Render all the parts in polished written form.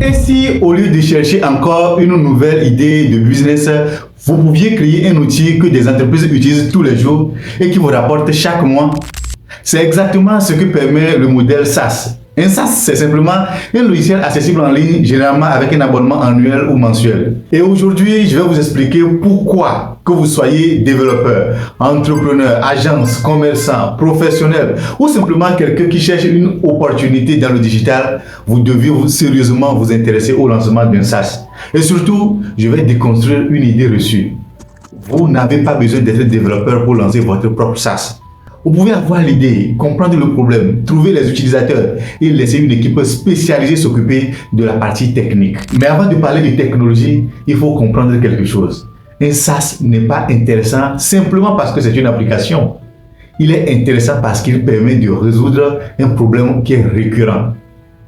Et si, au lieu de chercher encore une nouvelle idée de business, vous pouviez créer un outil que des entreprises utilisent tous les jours et qui vous rapporte chaque mois? C'est exactement ce que permet le modèle SaaS. Un SaaS, c'est simplement un logiciel accessible en ligne, généralement avec un abonnement annuel ou mensuel. Et aujourd'hui, je vais vous expliquer pourquoi, que vous soyez développeur, entrepreneur, agence, commerçant, professionnel ou simplement quelqu'un qui cherche une opportunité dans le digital, vous devez sérieusement vous intéresser au lancement d'un SaaS. Et surtout, je vais déconstruire une idée reçue. Vous n'avez pas besoin d'être développeur pour lancer votre propre SaaS. Vous pouvez avoir l'idée, comprendre le problème, trouver les utilisateurs et laisser une équipe spécialisée s'occuper de la partie technique. Mais avant de parler de technologie, il faut comprendre quelque chose. Un SaaS n'est pas intéressant simplement parce que c'est une application. Il est intéressant parce qu'il permet de résoudre un problème qui est récurrent.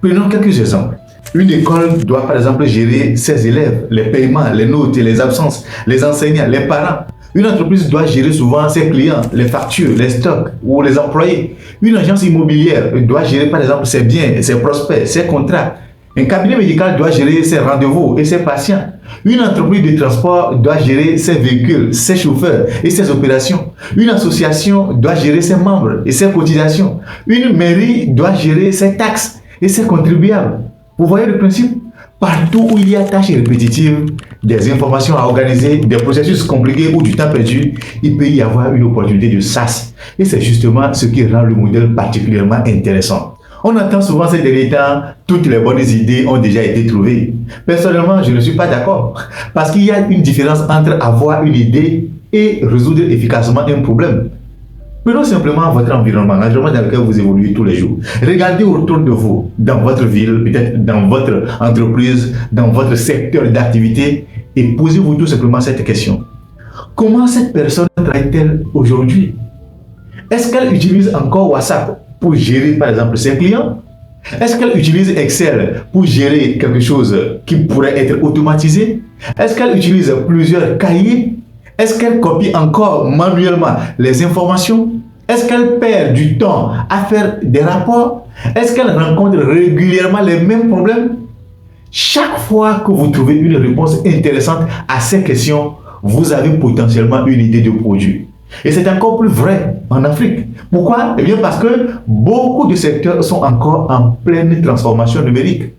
Prenons quelques exemples. Une école doit par exemple gérer ses élèves, les paiements, les notes et les absences, les enseignants, les parents. Une entreprise doit gérer souvent ses clients, les factures, les stocks ou les employés. Une agence immobilière doit gérer par exemple ses biens, ses prospects, ses contrats. Un cabinet médical doit gérer ses rendez-vous et ses patients. Une entreprise de transport doit gérer ses véhicules, ses chauffeurs et ses opérations. Une association doit gérer ses membres et ses cotisations. Une mairie doit gérer ses taxes et ses contribuables. Vous voyez le principe? Partout où il y a tâches répétitives, des informations à organiser, des processus compliqués ou du temps perdu, il peut y avoir une opportunité de SaaS. Et c'est justement ce qui rend le modèle particulièrement intéressant. On entend souvent ces derniers temps, toutes les bonnes idées ont déjà été trouvées. Personnellement, je ne suis pas d'accord. Parce qu'il y a une différence entre avoir une idée et résoudre efficacement un problème. Prenons simplement votre environnement, l'environnement dans lequel vous évoluez tous les jours. Regardez autour de vous, dans votre ville, peut-être dans votre entreprise, dans votre secteur d'activité, et posez-vous tout simplement cette question. Comment cette personne travaille-t-elle aujourd'hui? Est-ce qu'elle utilise encore WhatsApp pour gérer par exemple ses clients? Est-ce qu'elle utilise Excel pour gérer quelque chose qui pourrait être automatisé? Est-ce qu'elle utilise plusieurs cahiers? Est-ce qu'elle copie encore manuellement les informations? Est-ce qu'elle perd du temps à faire des rapports? Est-ce qu'elle rencontre régulièrement les mêmes problèmes? Chaque fois que vous trouvez une réponse intéressante à ces questions, vous avez potentiellement une idée de produit. Et c'est encore plus vrai en Afrique. Pourquoi? Eh bien parce que beaucoup de secteurs sont encore en pleine transformation numérique.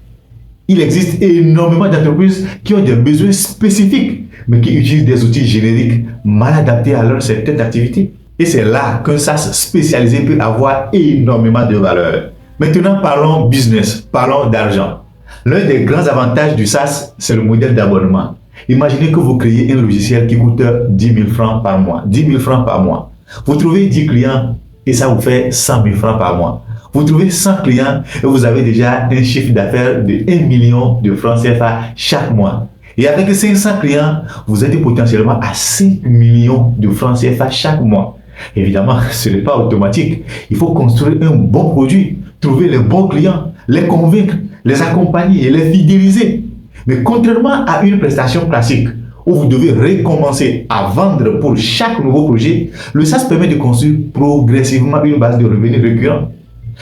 Il existe énormément d'entreprises qui ont des besoins spécifiques, mais qui utilisent des outils génériques mal adaptés à leur secteur d'activité. Et c'est là qu'un SaaS spécialisé peut avoir énormément de valeur. Maintenant, parlons business, parlons d'argent. L'un des grands avantages du SaaS, c'est le modèle d'abonnement. Imaginez que vous créez un logiciel qui coûte 10 000 francs par mois. 10 000 francs par mois. Vous trouvez 10 clients et ça vous fait 100 000 francs par mois. Vous trouvez 100 clients et vous avez déjà un chiffre d'affaires de 1 million de francs CFA chaque mois. Et avec 500 clients, vous êtes potentiellement à 5 millions de francs CFA chaque mois. Évidemment, ce n'est pas automatique. Il faut construire un bon produit, trouver les bons clients, les convaincre, les accompagner et les fidéliser. Mais contrairement à une prestation classique, où vous devez recommencer à vendre pour chaque nouveau projet, le SaaS permet de construire progressivement une base de revenus récurrents.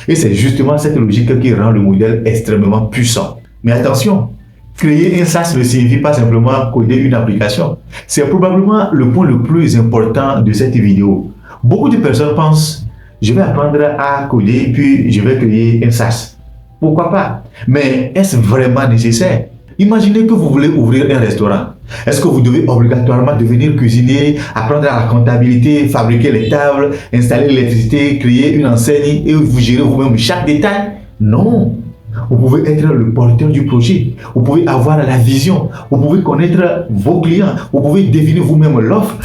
Et c'est justement cette logique qui rend le modèle extrêmement puissant. Mais attention, créer un SaaS ne signifie pas simplement coder une application. C'est probablement le point le plus important de cette vidéo. Beaucoup de personnes pensent, je vais apprendre à coder puis je vais créer un SaaS. Pourquoi pas? Mais est-ce vraiment nécessaire? Imaginez que vous voulez ouvrir un restaurant. Est-ce que vous devez obligatoirement devenir cuisinier, apprendre à la comptabilité, fabriquer les tables, installer l'électricité, créer une enseigne et vous gérer vous-même chaque détail? Non. Vous pouvez être le porteur du projet. Vous pouvez avoir la vision. Vous pouvez connaître vos clients. Vous pouvez définir vous-même l'offre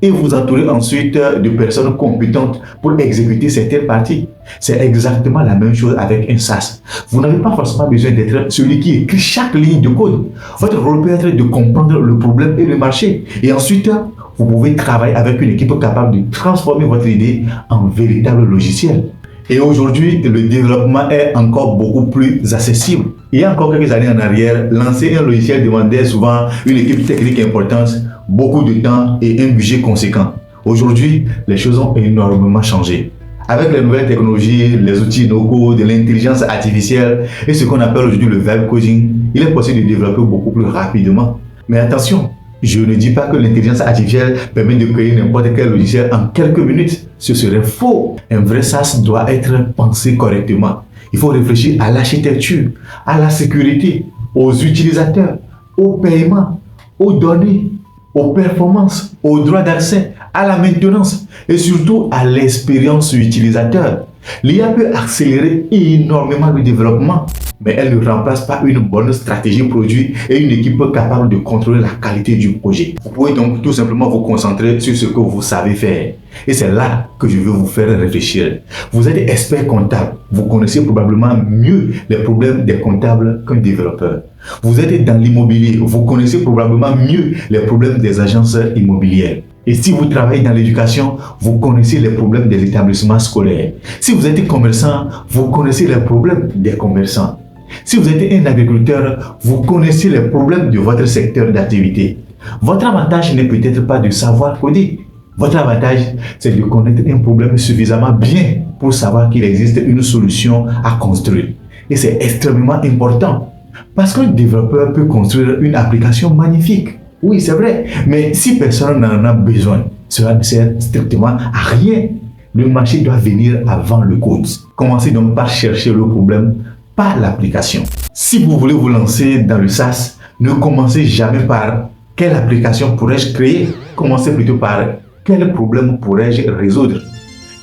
et vous entourer ensuite de personnes compétentes pour exécuter certaines parties. C'est exactement la même chose avec un SaaS. Vous n'avez pas forcément besoin d'être celui qui écrit chaque ligne de code. Votre rôle peut être de comprendre le problème et le marché. Et ensuite, vous pouvez travailler avec une équipe capable de transformer votre idée en véritable logiciel. Et aujourd'hui, le développement est encore beaucoup plus accessible. Il y a encore quelques années en arrière, lancer un logiciel demandait souvent une équipe technique importante, beaucoup de temps et un budget conséquent. Aujourd'hui, les choses ont énormément changé. Avec les nouvelles technologies, les outils no-code, de l'intelligence artificielle et ce qu'on appelle aujourd'hui le vibe coding, il est possible de développer beaucoup plus rapidement. Mais attention, je ne dis pas que l'intelligence artificielle permet de créer n'importe quel logiciel en quelques minutes. Ce serait faux. Un vrai SaaS doit être pensé correctement. Il faut réfléchir à l'architecture, à la sécurité, aux utilisateurs, au paiement, aux données, aux performances, aux droits d'accès, à la maintenance et surtout à l'expérience utilisateur. L'IA peut accélérer énormément le développement, mais elle ne remplace pas une bonne stratégie produit et une équipe capable de contrôler la qualité du projet. Vous pouvez donc tout simplement vous concentrer sur ce que vous savez faire. Et c'est là que je veux vous faire réfléchir. Vous êtes expert comptable. Vous connaissez probablement mieux les problèmes des comptables qu'un développeur. Vous êtes dans l'immobilier. Vous connaissez probablement mieux les problèmes des agences immobilières. Et si vous travaillez dans l'éducation, vous connaissez les problèmes des établissements scolaires. Si vous êtes commerçant, vous connaissez les problèmes des commerçants. Si vous êtes un agriculteur, vous connaissez les problèmes de votre secteur d'activité. Votre avantage n'est peut-être pas de savoir coder. Votre avantage, c'est de connaître un problème suffisamment bien pour savoir qu'il existe une solution à construire. Et c'est extrêmement important. Parce qu'un développeur peut construire une application magnifique. Oui, c'est vrai. Mais si personne n'en a besoin, cela ne sert strictement à rien. Le marché doit venir avant le code. Commencez donc par chercher le problème, pas l'application. Si vous voulez vous lancer dans le SaaS, ne commencez jamais par quelle application pourrais-je créer. Commencez plutôt par quel problème pourrais-je résoudre.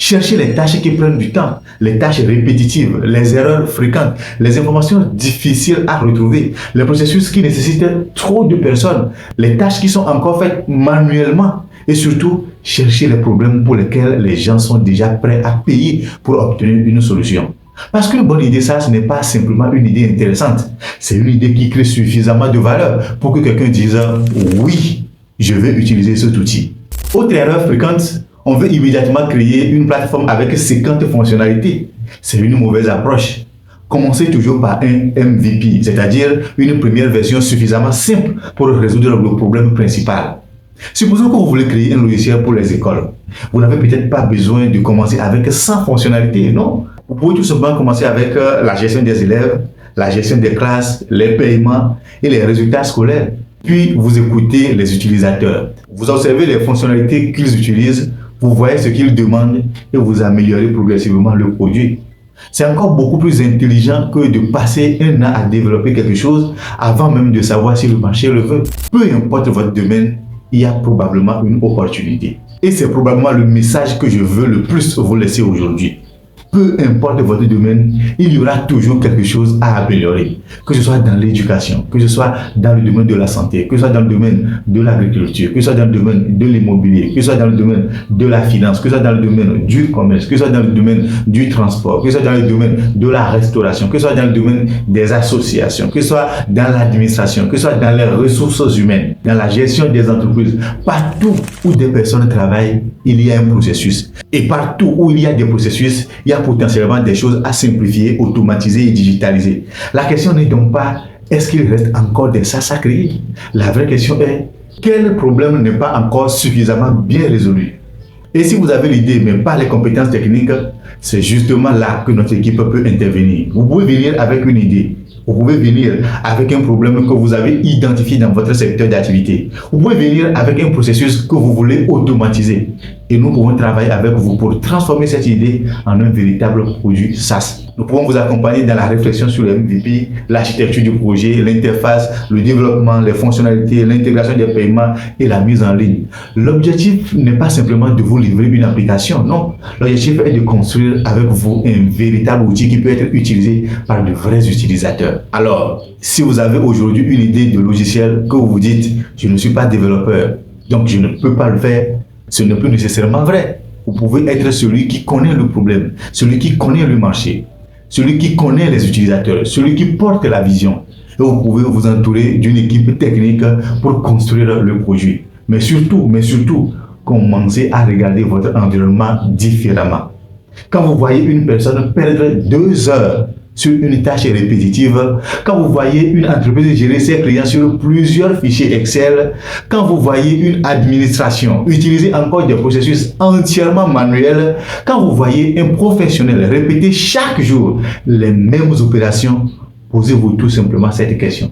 Cherchez les tâches qui prennent du temps, les tâches répétitives, les erreurs fréquentes, les informations difficiles à retrouver, les processus qui nécessitent trop de personnes, les tâches qui sont encore faites manuellement et surtout, cherchez les problèmes pour lesquels les gens sont déjà prêts à payer pour obtenir une solution. Parce qu'une bonne idée, ça, ce n'est pas simplement une idée intéressante, c'est une idée qui crée suffisamment de valeur pour que quelqu'un dise « oui, je vais utiliser cet outil ». Autre erreur fréquente, on veut immédiatement créer une plateforme avec 50 fonctionnalités. C'est une mauvaise approche. Commencez toujours par un MVP, c'est-à-dire une première version suffisamment simple pour résoudre le problème principal. Supposons que vous voulez créer un logiciel pour les écoles. Vous n'avez peut-être pas besoin de commencer avec 100 fonctionnalités, non? Vous pouvez tout simplement commencer avec la gestion des élèves, la gestion des classes, les paiements et les résultats scolaires. Puis vous écoutez les utilisateurs. Vous observez les fonctionnalités qu'ils utilisent, vous voyez ce qu'ils demandent et vous améliorez progressivement le produit. C'est encore beaucoup plus intelligent que de passer un an à développer quelque chose avant même de savoir si le marché le veut. Peu importe votre domaine, il y a probablement une opportunité. Et c'est probablement le message que je veux le plus vous laisser aujourd'hui. Peu importe votre domaine, il y aura toujours quelque chose à améliorer. Que ce soit dans l'éducation, que ce soit dans le domaine de la santé, que ce soit dans le domaine de l'agriculture, que ce soit dans le domaine de l'immobilier, que ce soit dans le domaine de la finance, que ce soit dans le domaine du commerce, que ce soit dans le domaine du transport, que ce soit dans le domaine de la restauration, que ce soit dans le domaine des associations, que ce soit dans l'administration, que ce soit dans les ressources humaines, dans la gestion des entreprises. Partout où des personnes travaillent, il y a un processus. Et partout où il y a des processus, il y a potentiellement des choses à simplifier, automatiser et digitaliser. La question n'est donc pas est-ce qu'il reste encore des SaaS à créer? La vraie question est quel problème n'est pas encore suffisamment bien résolu? Et si vous avez l'idée mais pas les compétences techniques, c'est justement là que notre équipe peut intervenir. Vous pouvez venir avec une idée. Vous pouvez venir avec un problème que vous avez identifié dans votre secteur d'activité. Vous pouvez venir avec un processus que vous voulez automatiser. Et nous pouvons travailler avec vous pour transformer cette idée en un véritable produit SaaS. Nous pouvons vous accompagner dans la réflexion sur le MVP, l'architecture du projet, l'interface, le développement, les fonctionnalités, l'intégration des paiements et la mise en ligne. L'objectif n'est pas simplement de vous livrer une application, non. L'objectif est de construire avec vous un véritable outil qui peut être utilisé par de vrais utilisateurs. Alors, si vous avez aujourd'hui une idée de logiciel que vous vous dites « je ne suis pas développeur, donc je ne peux pas le faire », ce n'est plus nécessairement vrai. Vous pouvez être celui qui connaît le problème, celui qui connaît le marché, celui qui connaît les utilisateurs, celui qui porte la vision. Et vous pouvez vous entourer d'une équipe technique pour construire le produit. Mais surtout, commencez à regarder votre environnement différemment. Quand vous voyez une personne perdre 2 heures sur une tâche répétitive, quand vous voyez une entreprise gérer ses clients sur plusieurs fichiers Excel, quand vous voyez une administration utiliser encore des processus entièrement manuels, quand vous voyez un professionnel répéter chaque jour les mêmes opérations, posez-vous tout simplement cette question.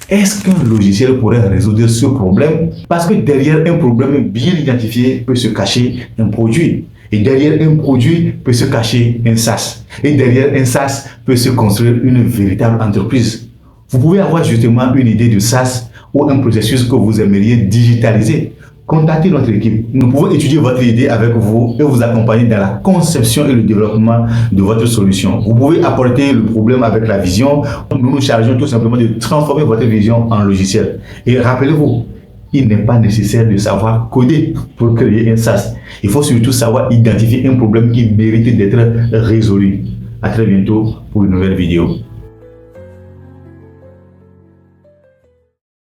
Est-ce qu'un logiciel pourrait résoudre ce problème? Parce que derrière un problème bien identifié peut se cacher un produit. Et derrière un produit peut se cacher un SaaS. Et derrière un SaaS peut se construire une véritable entreprise. Vous pouvez avoir justement une idée de SaaS ou un processus que vous aimeriez digitaliser. Contactez notre équipe. Nous pouvons étudier votre idée avec vous et vous accompagner dans la conception et le développement de votre solution. Vous pouvez apporter le problème avec la vision. Nous nous chargeons tout simplement de transformer votre vision en logiciel. Et rappelez-vous, il n'est pas nécessaire de savoir coder pour créer un SaaS. Il faut surtout savoir identifier un problème qui mérite d'être résolu. À très bientôt pour une nouvelle vidéo.